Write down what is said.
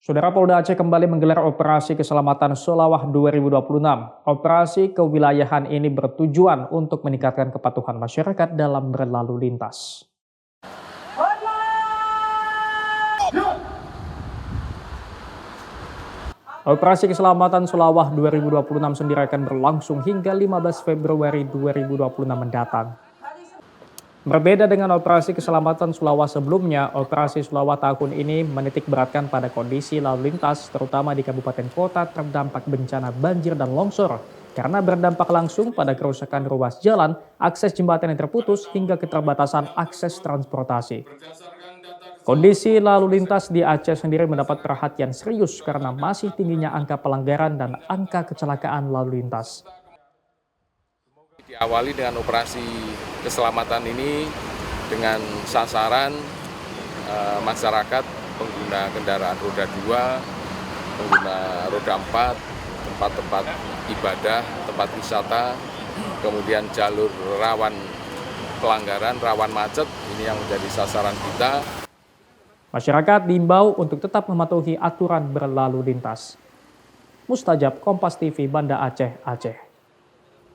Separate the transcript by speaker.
Speaker 1: Saudara, Polda Aceh kembali menggelar Operasi Keselamatan Solawah 2026. Operasi kewilayahan ini bertujuan untuk meningkatkan kepatuhan masyarakat dalam berlalu lintas. Operasi Keselamatan Solawah 2026 sendiri akan berlangsung hingga 15 Februari 2026 mendatang. Berbeda dengan operasi keselamatan Sulawah sebelumnya, operasi Sulawah tahun ini menitik beratkan pada kondisi lalu lintas, terutama di kabupaten kota terdampak bencana banjir dan longsor, karena berdampak langsung pada kerusakan ruas jalan, akses jembatan yang terputus, hingga keterbatasan akses transportasi. Kondisi lalu lintas di Aceh sendiri mendapat perhatian serius karena masih tingginya angka pelanggaran dan angka kecelakaan lalu lintas.
Speaker 2: Diawali dengan operasi keselamatan ini dengan sasaran masyarakat pengguna kendaraan roda 2, pengguna roda 4, tempat-tempat ibadah, tempat wisata, kemudian jalur rawan pelanggaran, rawan macet, ini yang menjadi sasaran kita.
Speaker 1: Masyarakat diimbau untuk tetap mematuhi aturan berlalu lintas. Mustajab, Kompas TV, Banda Aceh, Aceh.